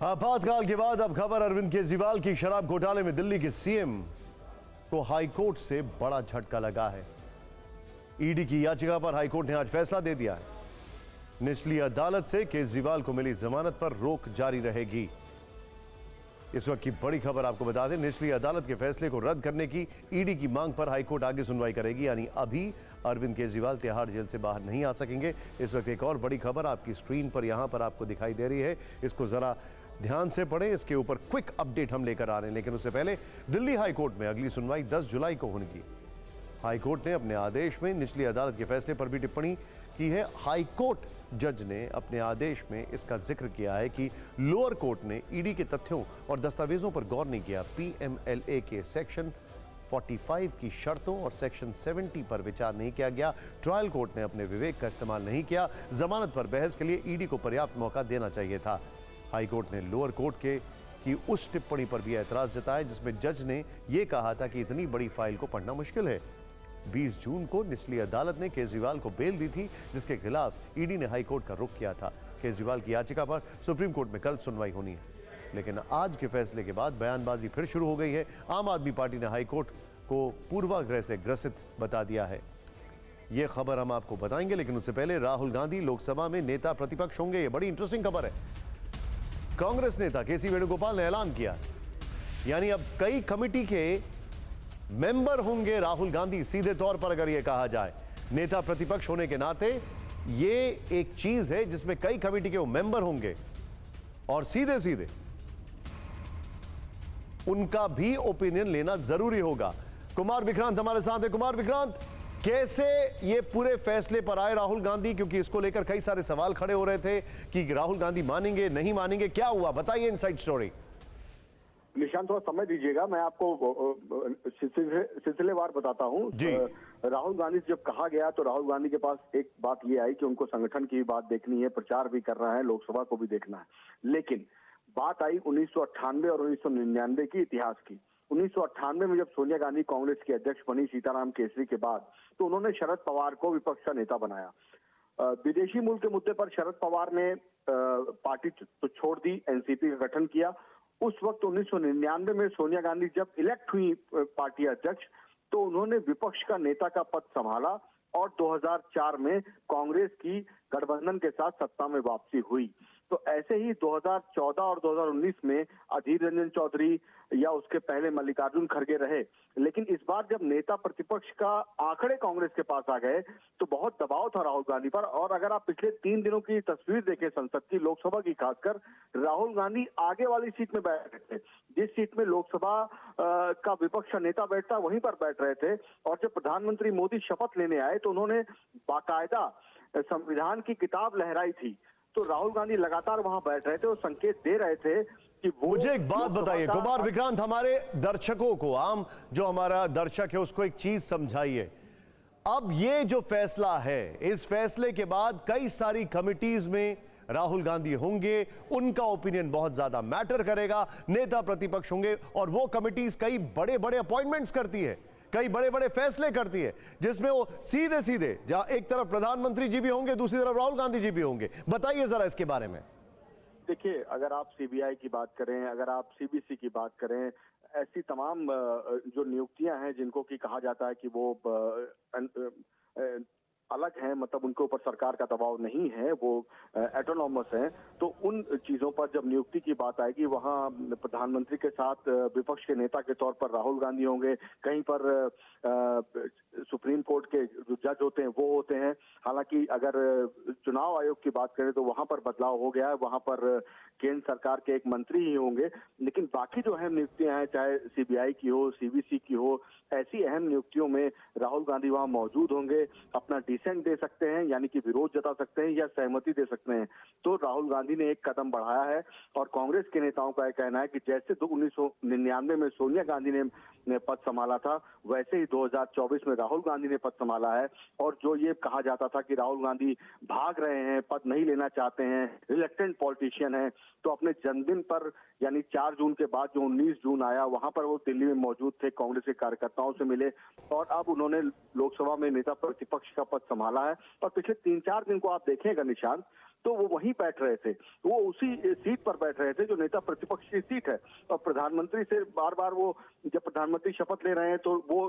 आपातकाल के बाद अब खबर अरविंद केजरीवाल की शराब घोटाले में दिल्ली के सीएम को हाईकोर्ट से बड़ा झटका लगा है। ईडी की याचिका पर हाईकोर्ट ने आज फैसला दे दिया है। निचली अदालत से केजरीवाल को मिली जमानत पर रोक जारी रहेगी। इस वक्त की बड़ी खबर आपको बता दें, निचली अदालत के फैसले को रद्द करने की ईडी की मांग पर हाईकोर्ट आगे सुनवाई करेगी। यानी अभी अरविंद केजरीवाल तिहाड़ जेल से बाहर नहीं आ सकेंगे। इस वक्त एक और बड़ी खबर आपकी स्क्रीन पर यहां पर आपको दिखाई दे रही है, इसको जरा ध्यान से पढ़ें। इसके ऊपर क्विक अपडेट हम लेकर आ रहे हैं, लेकिन उससे पहले दिल्ली हाईकोर्ट में अगली सुनवाई 10 जुलाई को होगी। हाईकोर्ट ने अपने आदेश में निचली अदालत के फैसले पर भी टिप्पणी की है। हाईकोर्ट जज ने अपने आदेश में इसका जिक्र किया है कि लोअर कोर्ट ने ईडी के तथ्यों और दस्तावेजों पर गौर नहीं किया। पीएमएलए के सेक्शन 45 की शर्तों और सेक्शन 70 पर विचार नहीं किया गया। ट्रायल कोर्ट ने अपने विवेक का इस्तेमाल नहीं किया। जमानत पर बहस के लिए ईडी को पर्याप्त मौका देना चाहिए था। हाईकोर्ट ने लोअर कोर्ट की उस टिप्पणी पर भी एतराज जताया जिसमें जज ने यह कहा था कि इतनी बड़ी फाइल को पढ़ना मुश्किल है। 20 जून को निचली अदालत ने केजरीवाल को बेल दी थी, जिसके खिलाफ ईडी ने हाईकोर्ट का रुख किया था। केजरीवाल की याचिका पर सुप्रीम कोर्ट में कल सुनवाई होनी है, लेकिन आज के फैसले के बाद बयानबाजी फिर शुरू हो गई है। आम आदमी पार्टी ने हाईकोर्ट को पूर्वाग्रह से ग्रसित बता दिया है। यह खबर हम आपको बताएंगे, लेकिन उससे पहले राहुल गांधी लोकसभा में नेता प्रतिपक्ष होंगे। यह बड़ी इंटरेस्टिंग खबर है। कांग्रेस नेता केसी वेणुगोपाल ने ऐलान किया, यानी अब कई कमेटी के मेंबर होंगे राहुल गांधी। सीधे तौर पर अगर यह कहा जाए, नेता प्रतिपक्ष होने के नाते यह एक चीज है जिसमें कई कमेटी के वो मेंबर होंगे और सीधे सीधे उनका भी ओपिनियन लेना जरूरी होगा। कुमार विक्रांत हमारे साथ है। कुमार विक्रांत, कैसे ये पूरे फैसले पर आए राहुल गांधी, क्योंकि इसको लेकर कई सारे सवाल खड़े हो रहे थे कि राहुल गांधी मानेंगे नहीं मानेंगे, क्या हुआ बताइए इनसाइड स्टोरी। निशांत, थोड़ा समय दीजिएगा, मैं आपको सिलसिलेवार बताता हूं। राहुल गांधी जब कहा गया तो राहुल गांधी के पास एक बात ये आई कि उनको संगठन की बात देखनी है, प्रचार भी करना है, लोकसभा को भी देखना है। लेकिन बात आई 1998 और 1999 की इतिहास की। 1998 में जब सोनिया गांधी कांग्रेस की अध्यक्ष बनी सीताराम केसरी के बाद, तो उन्होंने शरद पवार को विपक्ष का नेता बनाया। विदेशी मूल के मुद्दे पर शरद पवार ने पार्टी तो छोड़ दी, एनसीपी का गठन किया। उस वक्त 1999 में सोनिया गांधी जब इलेक्ट हुई पार्टी अध्यक्ष, तो उन्होंने विपक्ष का नेता का पद संभाला और 2004 में कांग्रेस की गठबंधन के साथ सत्ता में वापसी हुई। तो ऐसे ही 2014 और 2019 में अधीर रंजन चौधरी या उसके पहले मल्लिकार्जुन खड़गे रहे। लेकिन इस बार जब नेता प्रतिपक्ष का आंकड़े कांग्रेस के पास आ गए तो बहुत दबाव था राहुल गांधी पर। और अगर आप पिछले 3 दिनों की तस्वीर देखें संसद की, लोकसभा की खासकर, राहुल गांधी आगे वाली सीट में बैठ रहे थे। जिस सीट में लोकसभा का विपक्ष का नेता बैठता वहीं पर बैठ रहे थे। और जब प्रधानमंत्री मोदी शपथ लेने आए तो उन्होंने बाकायदा संविधान की किताब लहराई थी। तो राहुल गांधी लगातार वहां बैठ रहे थे और संकेत दे रहे थे कि वो। मुझे एक बात बताइए कुमार विक्रांत, हमारे दर्शकों को, आम जो हमारा दर्शक है उसको एक चीज समझाइए। अब ये जो फैसला है, इस फैसले के बाद कई सारी कमिटीज में राहुल गांधी होंगे, उनका ओपिनियन बहुत ज्यादा मैटर करेगा। नेता प्रतिपक्ष होंगे और वो कमिटीज कई बड़े बड़े अपॉइंटमेंट्स करती है, कई बड़े बड़े फैसले करती है, जिसमें वो सीधे सीधे, जहां एक तरफ प्रधानमंत्री जी भी होंगे, दूसरी तरफ राहुल गांधी जी भी होंगे। बताइए जरा इसके बारे में। देखिए, अगर आप सीबीआई की बात करें, अगर आप सीबीसी की बात करें, ऐसी तमाम जो नियुक्तियां हैं जिनको कि कहा जाता है कि वो अलग हैं, मतलब उनके ऊपर सरकार का दबाव नहीं है, वो ऑटोनॉमस हैं, तो उन चीजों पर जब नियुक्ति की बात आएगी, वहां प्रधानमंत्री के साथ विपक्ष के नेता के तौर पर राहुल गांधी होंगे। कहीं पर सुप्रीम कोर्ट के जो जज होते हैं वो होते हैं। हालांकि अगर चुनाव आयोग की बात करें तो वहां पर बदलाव हो गया है, वहां पर केंद्र सरकार के एक मंत्री ही होंगे। लेकिन बाकी जो अहम नियुक्तियां हैं, चाहे सीबीआई की हो, सीबीसी की हो, ऐसी अहम नियुक्तियों में राहुल गांधी वहां मौजूद होंगे, अपना डिसेंट दे सकते हैं, यानी कि विरोध जता सकते हैं या सहमति दे सकते हैं। तो राहुल गांधी ने एक कदम बढ़ाया है और कांग्रेस के नेताओं का यह कहना है कि जैसे 1999 में सोनिया गांधी ने पद संभाला था, वैसे ही 2024 में राहुल गांधी ने पद संभाला है। और जो ये कहा जाता था कि राहुल गांधी भाग रहे हैं, पद नहीं लेना चाहते हैं, रिलेक्टेंट पॉलिटिशियन है, तो अपने जन्मदिन पर यानी 4 जून के बाद जो 19 जून आया, वहां पर वो दिल्ली में मौजूद थे, कांग्रेस के कार्यकर्ताओं से मिले और अब उन्होंने लोकसभा में नेता प्रतिपक्ष का पद संभाला है। और पिछले 3-4 दिन को आप देखेंगे निशांत, तो वो वहीं बैठ रहे थे, वो उसी सीट पर बैठ रहे थे जो नेता प्रतिपक्ष की सीट है। और प्रधानमंत्री से बार बार वो, जब प्रधानमंत्री शपथ ले रहे हैं तो वो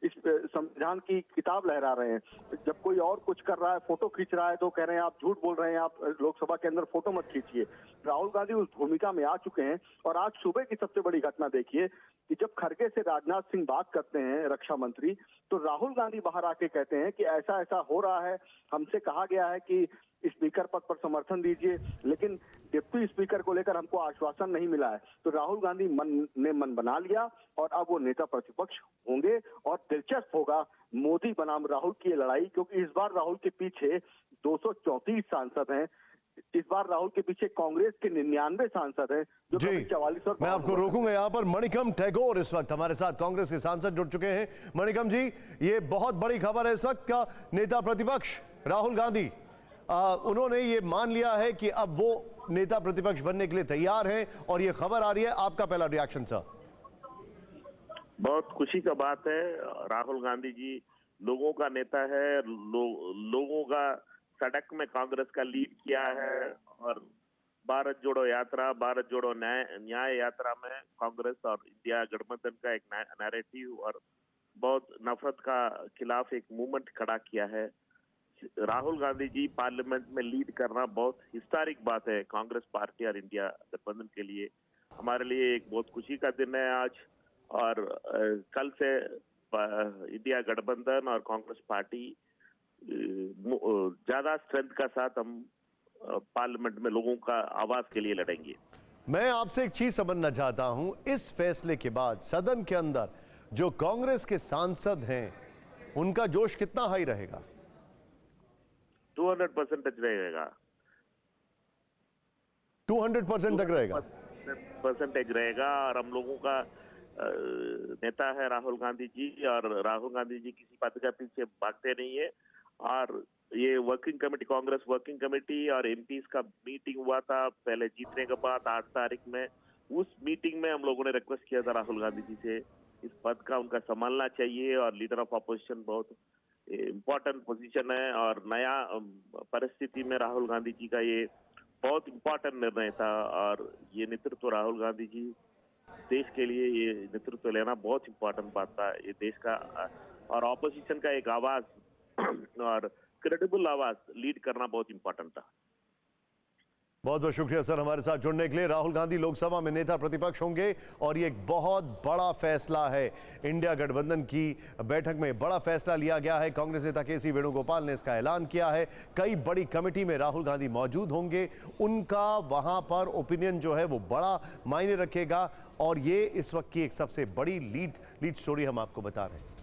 इस संविधान की किताब लहरा रहे हैं, जब कोई और कुछ कर रहा है, फोटो खींच रहा है, तो कह रहे हैं आप झूठ बोल रहे हैं, आप लोकसभा के अंदर फोटो मत खींचिए। राहुल गांधी उस भूमिका में आ चुके हैं। और आज सुबह की सबसे बड़ी घटना देखिए कि जब खड़गे से राजनाथ सिंह बात करते हैं, रक्षा मंत्री, तो राहुल गांधी बाहर आके कहते हैं कि ऐसा ऐसा हो रहा है, हमसे कहा गया है कि स्पीकर पद पर समर्थन दीजिए, लेकिन डिप्टी स्पीकर को लेकर हमको आश्वासन नहीं मिला है। तो राहुल गांधी मन बना लिया और अब वो नेता प्रतिपक्ष होंगे। और दिलचस्प होगा मोदी बनाम राहुल की ये लड़ाई, क्योंकि इस बार राहुल के पीछे 234 सांसद हैं। इस बार राहुल के पीछे कांग्रेस के 99 सांसद हैं, जो जी 44 और मैं आपको रोकूंगा यहाँ पर। मणिकम टैगोर इस वक्त हमारे साथ कांग्रेस के सांसद जुड़ चुके हैं। मणिकम जी, ये बहुत बड़ी खबर है इस वक्त का, नेता प्रतिपक्ष राहुल गांधी उन्होंने ये मान लिया है कि अब वो नेता प्रतिपक्ष बनने के लिए तैयार हैं और ये खबर आ रही है, आपका पहला रिएक्शन सर? बहुत खुशी का बात है। राहुल गांधी जी लोगों का नेता है, लोगों का सड़क में कांग्रेस का लीड किया है। और भारत जोड़ो यात्रा, भारत जोड़ो न्याय यात्रा में कांग्रेस और इंडिया गठबंधन का एक नैरेटिव और बहुत नफरत का खिलाफ एक मूवमेंट खड़ा किया है। राहुल गांधी जी पार्लियामेंट में लीड करना बहुत हिस्टोरिक बात है कांग्रेस पार्टी और इंडिया गठबंधन के लिए। हमारे लिए एक बहुत खुशी का दिन है आज। और कल से इंडिया गठबंधन और कांग्रेस पार्टी ज्यादा स्ट्रेंथ का साथ हम पार्लियामेंट में लोगों का आवाज के लिए लड़ेंगे। मैं आपसे एक चीज समझना चाहता हूं, इस फैसले के बाद सदन के अंदर जो कांग्रेस के सांसद हैं उनका जोश कितना हाई रहेगा? 200% रहेगा। 200% तक रहेगा? परसेंटेज रहेगा। और हम लोगों का नेता है राहुल गांधी जी, और राहुल गांधी जी किसी पद के पीछे भागते नहीं है। और ये working committee, Congress working committee और एमपीज का मीटिंग हुआ था पहले जीतने के बाद 8 तारीख में। उस मीटिंग में हम लोगों ने रिक्वेस्ट किया था राहुल गांधी जी से इस पद का उनका संभालना चाहिए। और लीडर ऑफ अपोजिशन बहुत इम्पोर्टेंट पोजीशन है, और नया परिस्थिति में राहुल गांधी जी का ये बहुत इम्पोर्टेंट निर्णय था। और ये नेतृत्व राहुल गांधी जी, देश के लिए ये नेतृत्व लेना बहुत इम्पोर्टेंट बात था। ये देश का और ऑपोजिशन का एक आवाज और क्रेडिबल आवाज लीड करना बहुत इम्पोर्टेंट था। बहुत बहुत शुक्रिया सर हमारे साथ जुड़ने के लिए। राहुल गांधी लोकसभा में नेता प्रतिपक्ष होंगे और ये एक बहुत बड़ा फैसला है। इंडिया गठबंधन की बैठक में बड़ा फैसला लिया गया है। कांग्रेस नेता के.सी. वेणुगोपाल ने इसका ऐलान किया है। कई बड़ी कमेटी में राहुल गांधी मौजूद होंगे, उनका वहां पर ओपिनियन जो है वो बड़ा मायने रखेगा। और ये इस वक्त की एक सबसे बड़ी लीड स्टोरी हम आपको बता रहे हैं।